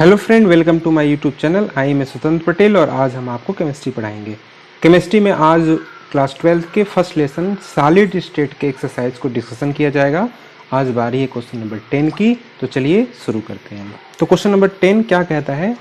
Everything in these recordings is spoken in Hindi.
Hello friend, welcome to my YouTube channel. I मैं स्वतंत्र पटेल और आज हम आपको केमिस्ट्री पढ़ाएंगे। केमिस्ट्री में आज क्लास 12 के फर्स्ट लेसन सॉलिड स्टेट के एक्सरसाइज को डिस्कशन किया जाएगा। आज बारी है क्वेश्चन नंबर 10 की, तो चलिए शुरू करते हैं। तो क्वेश्चन नंबर 10 क्या कहता है?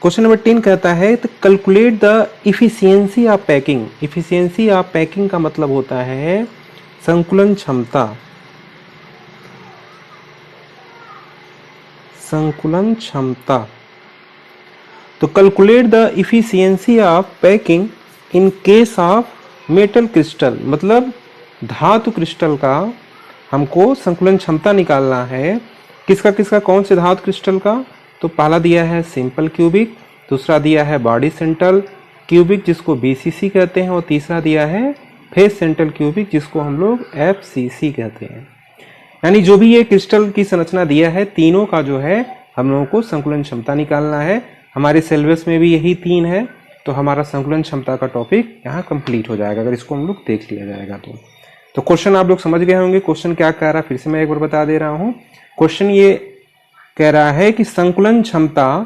क्वेश्चन नंबर 10 कहता है तो calculate the efficiency of packing. Efficiency of packing का मतलब होता है संकुलन क्षमता। संकुलन क्षमता। तो calculate the efficiency of packing in case of metal crystal, मतलब धातु क्रिस्टल का हमको संकुलन क्षमता निकालना है। किसका किसका, कौन से धातु क्रिस्टल का? तो पहला दिया है सिंपल क्यूबिक, दूसरा दिया है बॉडी सेंट्रल क्यूबिक जिसको बीसीसी कहते हैं, और तीसरा दिया है फेस सेंट्रल क्यूबिक जिसको हम लोग एफसीसी कहते हैं। यानी जो भी ये क्रिस्टल की संरचना दिया है, तीनों का जो है हम लोगों को संकुलन क्षमता निकालना है। हमारे सिलेबस में भी यही तीन है, तो हमारा संकुलन क्षमता का टॉपिक यहाँ कंप्लीट हो जाएगा अगर इसको हम लोग देख लिया जाएगा तो क्वेश्चन आप लोग समझ गए होंगे। क्वेश्चन क्या कह रहा है, फिर से मैं एक बार बता दे रहा हूँ। क्वेश्चन ये कह रहा है कि संकुलन क्षमता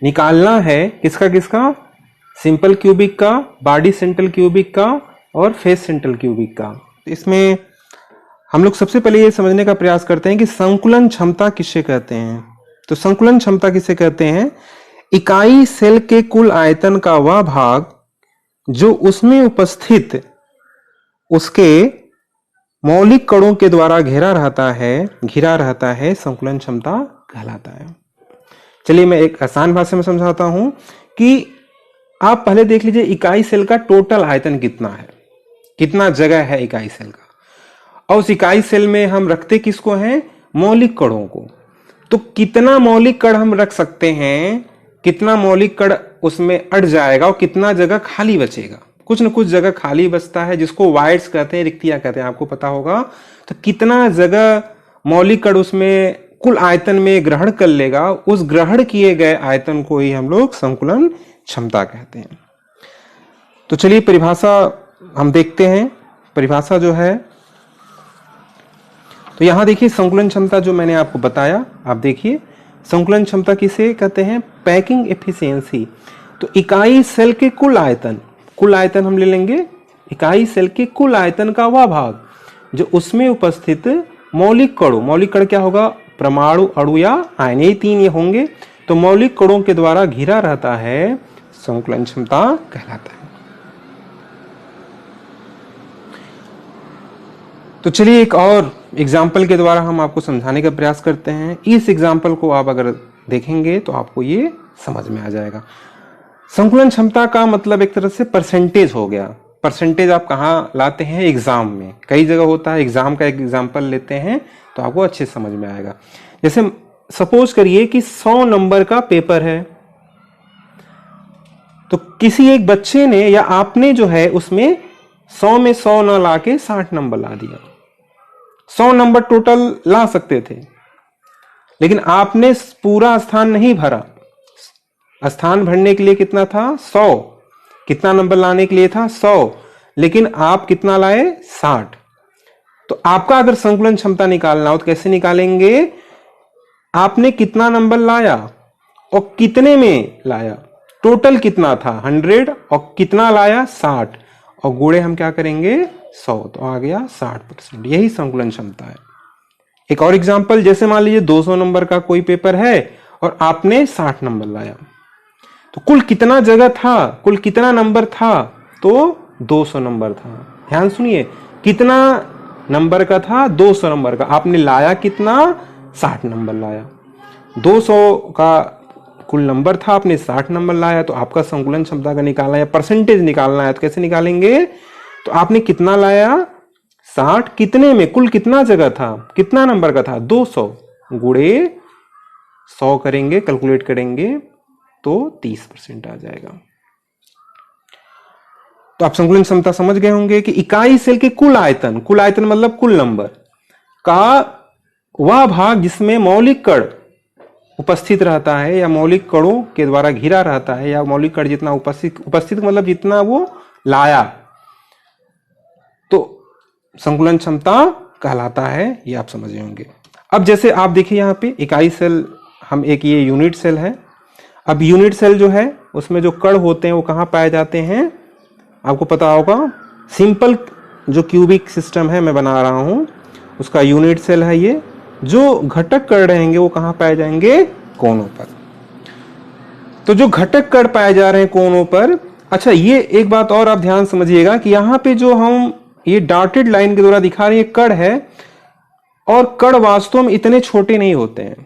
निकालना है किसका किसका? सिंपल क्यूबिक का, बॉडी सेंट्रल क्यूबिक का और फेस सेंट्रल क्यूबिक का। इसमें हम लोग सबसे पहले ये समझने का प्रयास करते हैं कि संकुलन क्षमता किसे कहते हैं। तो संकुलन क्षमता किसे कहते हैं? इकाई सेल के कुल आयतन का वह भाग जो उसमें उपस्थित उसके मौलिक कणों के द्वारा घिरा रहता है संकुलन क्षमता कहलाता है। चलिए मैं एक आसान भाषा में समझाता हूं कि आप पहले देख लीजिए इकाई सेल का टोटल आयतन कितना है, कितना जगह है इकाई सेल का, और उस इकाई सेल में हम रखते किसको हैं? मौलिक कणों को। तो कितना मौलिक कण हम रख सकते हैं, कितना मौलिक कण उसमें अट जाएगा और कितना जगह खाली बचेगा? कुछ न कुछ जगह खाली बचता है जिसको वाइड्स कहते हैं, रिक्तियां कहते हैं, आपको पता होगा। तो कितना जगह मौलिक कण उसमें कुल आयतन में ग्रहण कर लेगा, उस ग्रहण किए गए आयतन को ही हम लोग संकुलन क्षमता कहते हैं। तो चलिए परिभाषा हम देखते हैं। परिभाषा जो है, तो यहां देखिए संकुलन क्षमता जो मैंने आपको बताया, आप देखिए संकुलन क्षमता किसे कहते हैं? Packing efficiency. तो इकाई सेल के कुल आयतन हम ले लेंगे, इकाई सेल के कुल आयतन का वह भाग जो उसमें उपस्थित मौलिक कण क्या होगा? परमाणु, अणु या आयन, यही तीन ये होंगे। तो मौलिक कणों के द्वारा घिरा रहता है, संकुलन क्षमता कहलाता है। तो चलिए एक और एग्जाम्पल के द्वारा हम आपको समझाने का प्रयास करते हैं। इस एग्जाम्पल को आप अगर देखेंगे तो आपको ये समझ में आ जाएगा। संकुलन क्षमता का मतलब एक तरह से परसेंटेज हो गया। परसेंटेज आप कहाँ लाते हैं? एग्जाम में कई जगह होता है। एग्जाम का एक एग्जाम्पल लेते हैं तो आपको अच्छे समझ में आएगा। जैसे सपोज करिए कि 100 नंबर का पेपर है, तो किसी एक बच्चे ने या आपने जो है उसमें 100 में 100 ना ला के 60 नंबर ला दिया। 100 नंबर टोटल ला सकते थे, लेकिन आपने पूरा स्थान नहीं भरा। स्थान भरने के लिए कितना था? 100। कितना नंबर लाने के लिए था? 100, लेकिन आप कितना लाए? 60। तो आपका अगर संकुलन क्षमता निकालना हो तो कैसे निकालेंगे? आपने कितना नंबर लाया और कितने में लाया, टोटल कितना था 100 और कितना लाया 60, और गुणे हम क्या करेंगे 100, तो आ गया 60%। यही संकुलन क्षमता है। एक और एग्जांपल, जैसे मान लीजिए 200 नंबर का कोई पेपर है और आपने 60 नंबर लाया, तो कुल कितना जगह था, कुल कितना नंबर था? तो 200 नंबर था। ध्यान सुनिए, कितना नंबर का था? 200 नंबर का। आपने लाया कितना? 60 नंबर लाया। 200 का कुल नंबर था, आपने 60 नंबर लाया, तो आपका संकुलन क्षमता का निकालना है, परसेंटेज निकालना है। तो कैसे निकालेंगे? तो आपने कितना लाया? 60, कितने में, कुल कितना जगह था, कितना नंबर का था? 200, गुणे 100 करेंगे, कैलकुलेट करेंगे तो 30% आ जाएगा। तो आप संकुलन क्षमता समझ गए होंगे कि इकाई सेल के कुल आयतन मतलब कुल नंबर का वह भाग जिसमें मौलिक कण उपस्थित रहता है या मौलिक कणों के द्वारा घिरा रहता है, या मौलिक कण जितना उपस्थित मतलब जितना वो लाया, तो संकुलन क्षमता कहलाता है। ये आप समझ होंगे। अब जैसे आप देखिए यहाँ पे इकाई सेल हम एक ये यूनिट सेल है। अब यूनिट सेल जो है उसमें जो कण होते हैं वो कहाँ पाए जाते हैं, आपको पता होगा। सिंपल जो क्यूबिक सिस्टम है मैं बना रहा हूं उसका यूनिट सेल है ये। जो घटक कण रहेंगे वो कहाँ पाए जाएंगे, कोनों पर। तो जो घटक कण पाए जा रहे हैं कोनों पर, अच्छा ये एक बात और आप ध्यान समझिएगा कि यहाँ पे जो हम ये डॉटेड लाइन के द्वारा दिखा रहे हैं कण है, और कण वास्तव में इतने छोटे नहीं होते हैं।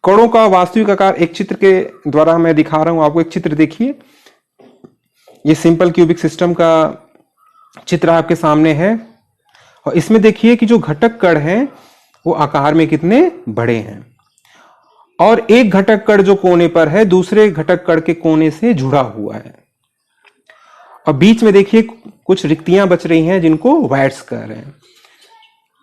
कणों का वास्तविक आकार एक चित्र के द्वारा मैं दिखा रहा हूं आपको। एक चित्र देखिए, ये सिंपल क्यूबिक सिस्टम का चित्र आपके सामने है, और इसमें देखिए कि जो घटक कण हैं वो आकार में कितने बड़े हैं, और एक घटक कण जो कोने पर है दूसरे घटक कण के कोने से जुड़ा हुआ है, और बीच में देखिए कुछ रिक्तियां बच रही हैं जिनको वाइट्स कह रहे हैं।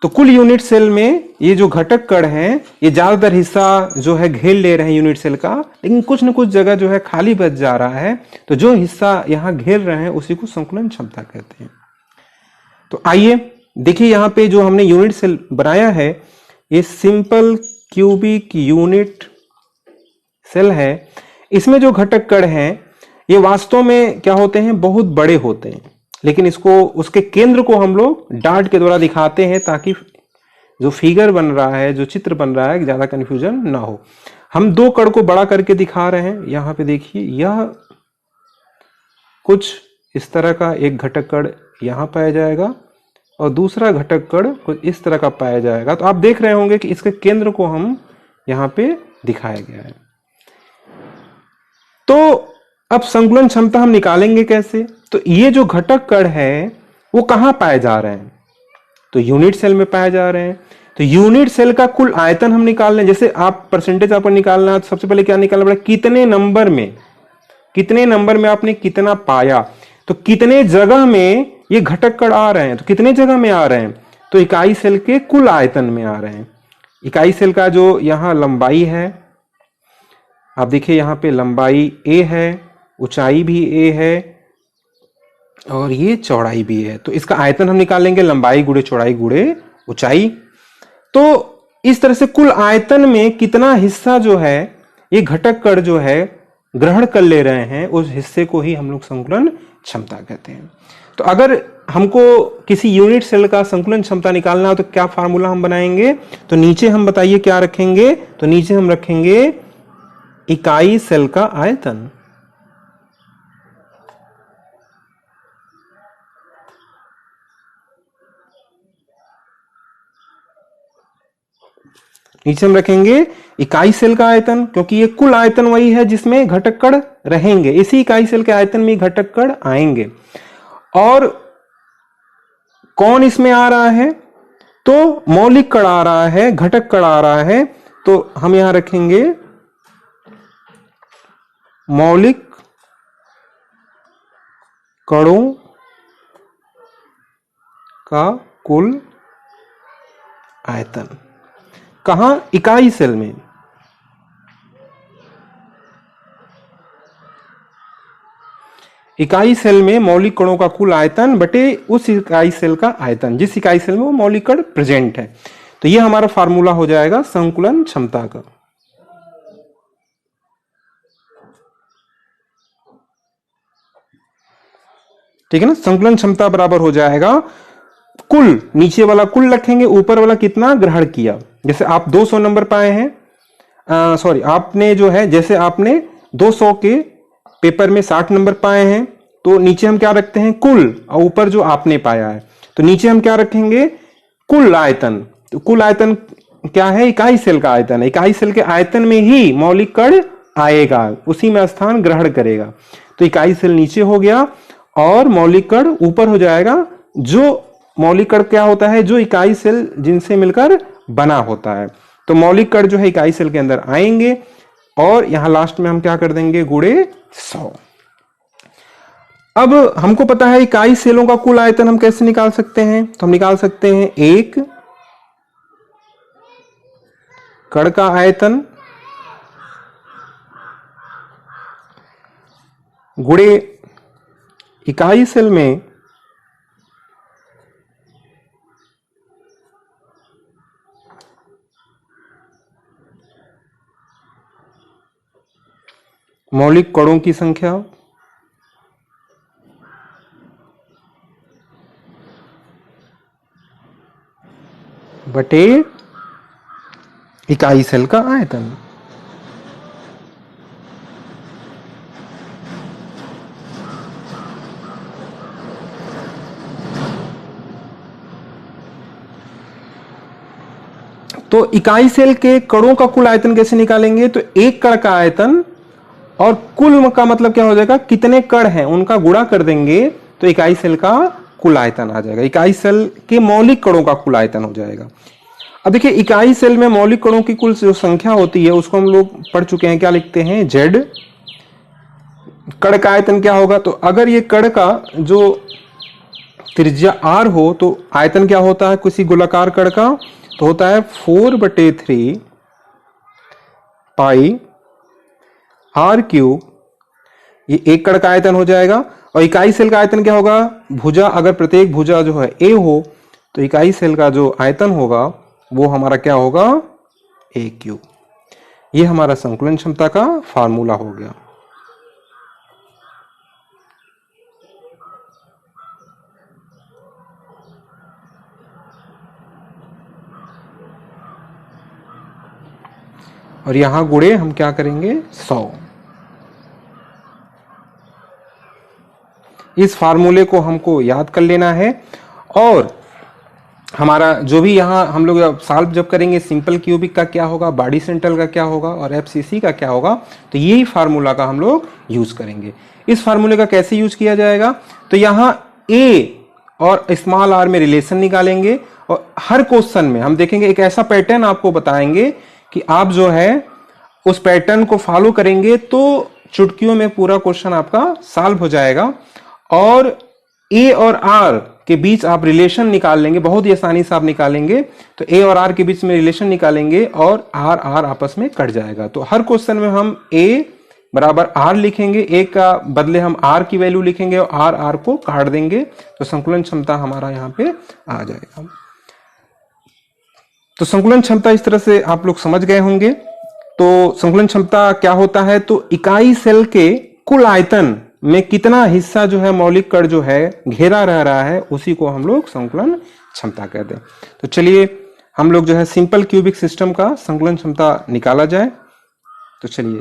तो कुल यूनिट सेल में ये जो घटक कण हैं ये ज्यादातर हिस्सा जो है घेर ले रहे हैं यूनिट सेल का, लेकिन कुछ न कुछ जगह जो है खाली बच जा रहा है। तो जो हिस्सा यहां घेर रहे हैं उसी को संकुलन क्षमता कहते हैं। तो आइए देखिए यहां पे जो हमने यूनिट सेल बनाया है ये सिंपल क्यूबिक यूनिट सेल है। इसमें जो घटक कण हैं ये वास्तव में क्या होते हैं, बहुत बड़े होते हैं, लेकिन इसको उसके केंद्र को हम लोग डार्ट के द्वारा दिखाते हैं ताकि जो फिगर बन रहा है, जो चित्र बन रहा है, ज्यादा कंफ्यूजन ना हो। हम दो कण को बड़ा करके दिखा रहे हैं। यहां पे देखिए यह कुछ इस तरह का एक घटक कण यहां पाया जाएगा और दूसरा घटक कण कुछ इस तरह का पाया जाएगा। तो आप देख रहे होंगे कि इसके केंद्र को हम यहां पे दिखाया गया है। तो अब संकुलन क्षमता हम निकालेंगे कैसे, तो ये जो घटक कण है वो कहां पाए जा रहे हैं, तो यूनिट सेल में पाए जा रहे हैं। तो यूनिट सेल का कुल आयतन हम निकाल लें। जैसे आप परसेंटेज आपको निकालना है तो सबसे पहले क्या निकालना पड़ेगा, कितने नंबर में आपने कितना पाया, तो कितने जगह में ये घटक कण आ रहे हैं, तो कितने जगह में आ रहे हैं, तो इकाई सेल के कुल आयतन में आ रहे हैं। इकाई सेल का जो यहां लंबाई है, आप देखिए यहां पे लंबाई a है, ऊंचाई भी a है, और ये चौड़ाई भी है। तो इसका आयतन हम निकालेंगे, लंबाई गुणे चौड़ाई गुणे ऊंचाई। तो इस तरह से कुल आयतन में कितना हिस्सा जो है ये घटक कण जो है ग्रहण कर ले रहे हैं, उस हिस्से को ही हम लोग संकुलन क्षमता कहते हैं। तो अगर हमको किसी यूनिट सेल का संकुलन क्षमता निकालना हो तो क्या फार्मूला हम बनाएंगे, तो नीचे हम बताइए क्या रखेंगे, तो नीचे हम रखेंगे इकाई सेल का आयतन। नीचे हम रखेंगे इकाई सेल का आयतन, क्योंकि ये कुल आयतन वही है जिसमें घटक कण रहेंगे, इसी इकाई सेल के आयतन में घटक कण आएंगे। और कौन इसमें आ रहा है, तो मौलिक कण आ रहा है, घटक कण आ रहा है। तो हम यहां रखेंगे मौलिक कणों का कुल आयतन। कहां, इकाई सेल में। इकाई सेल में मौलिक कणों का कुल आयतन बटे उस इकाई सेल का आयतन जिस इकाई सेल में वो मौलिक कण प्रेजेंट है। तो ये हमारा फार्मूला हो जाएगा संकुलन क्षमता का। ठीक है ना, संकुलन क्षमता बराबर हो जाएगा कुल, नीचे वाला कुल रखेंगे, ऊपर वाला कितना ग्रहण किया। जैसे आप 200 नंबर पाए हैं, सॉरी आपने जो है, जैसे आपने 200 के पेपर में 60 नंबर पाए हैं, तो नीचे हम क्या रखते हैं कुल, और ऊपर जो आपने पाया है। तो नीचे हम क्या रखेंगे, कुल आयतन। तो कुल आयतन क्या है, इकाई सेल का आयतन है। इकाई सेल के आयतन में ही मौलिक कण आएगा, उसी में स्थान ग्रहण करेगा। तो इकाई सेल नीचे हो गया और मौलिक कण ऊपर हो जाएगा। जो मौलिक कण क्या होता है, जो इकाई सेल जिनसे मिलकर बना होता है। तो मौलिक कण जो है इकाई सेल के अंदर आएंगे, और यहां लास्ट में हम क्या कर देंगे, गुणे 100। अब हमको पता है इकाई सेलों का कुल आयतन हम कैसे निकाल सकते हैं, तो हम निकाल सकते हैं एक कण का आयतन गुणे इकाई सेल में मौलिक कणों की संख्या बटे इकाई सेल का आयतन। तो इकाई सेल के कणों का कुल आयतन कैसे निकालेंगे? तो एक कण का आयतन और कुल का मतलब क्या हो जाएगा, कितने कण हैं उनका गुणा कर देंगे तो इकाई सेल का कुल आयतन आ जाएगा। इकाई सेल के मौलिक कणों का कुल आयतन हो जाएगा। अब देखिए इकाई सेल में मौलिक कणों की कुल जो संख्या होती है उसको हम लोग पढ़ चुके हैं, क्या लिखते हैं, जेड। कण का आयतन क्या होगा? तो अगर ये कण का जो त्रिज्या आर हो तो आयतन क्या होता है किसी गोलाकार कण का? तो होता है 4/3 पाई आर क्यूब। ये एक कण का आयतन हो जाएगा। और इकाई सेल का आयतन क्या होगा? भुजा, अगर प्रत्येक भुजा जो है ए हो तो इकाई सेल का जो आयतन होगा वो हमारा क्या होगा? ए क्यूब। ये हमारा संकुलन क्षमता का फार्मूला हो गया। और यहां गुणे हम क्या करेंगे? 100। इस फार्मूले को हमको याद कर लेना है। और हमारा जो भी यहाँ हम लोग सॉल्व जब करेंगे, सिंपल क्यूबिक का क्या होगा, बॉडी सेंट्रल का क्या होगा और एफसीसी का क्या होगा, तो यही फार्मूला का हम लोग यूज करेंगे। इस फार्मूले का कैसे यूज किया जाएगा? तो यहाँ ए और स्मॉल आर में रिलेशन निकालेंगे और हर क्वेश्चन में हम देखेंगे एक ऐसा पैटर्न आपको बताएंगे कि आप जो है उस पैटर्न को फॉलो करेंगे तो चुटकियों में पूरा क्वेश्चन आपका सॉल्व हो जाएगा। और ए और आर के बीच आप रिलेशन निकाल लेंगे, बहुत ही आसानी से आप निकालेंगे। तो ए और आर के बीच में रिलेशन निकालेंगे और आर आर आपस में कट जाएगा। तो हर क्वेश्चन में हम ए बराबर आर लिखेंगे, ए का बदले हम आर की वैल्यू लिखेंगे और आर आर को काट देंगे तो संकुलन क्षमता हमारा यहाँ पे आ जाएगा। तो संकुलन क्षमता इस तरह से आप लोग समझ गए होंगे। तो संकुलन क्षमता क्या होता है? तो इकाई सेल के कुल आयतन में कितना हिस्सा जो है मौलिक कण जो है घेरा रह रहा है उसी को हम लोग संकुलन क्षमता कहते हैं। तो चलिए हम लोग जो है सिंपल क्यूबिक सिस्टम का संकुलन क्षमता निकाला जाए। तो चलिए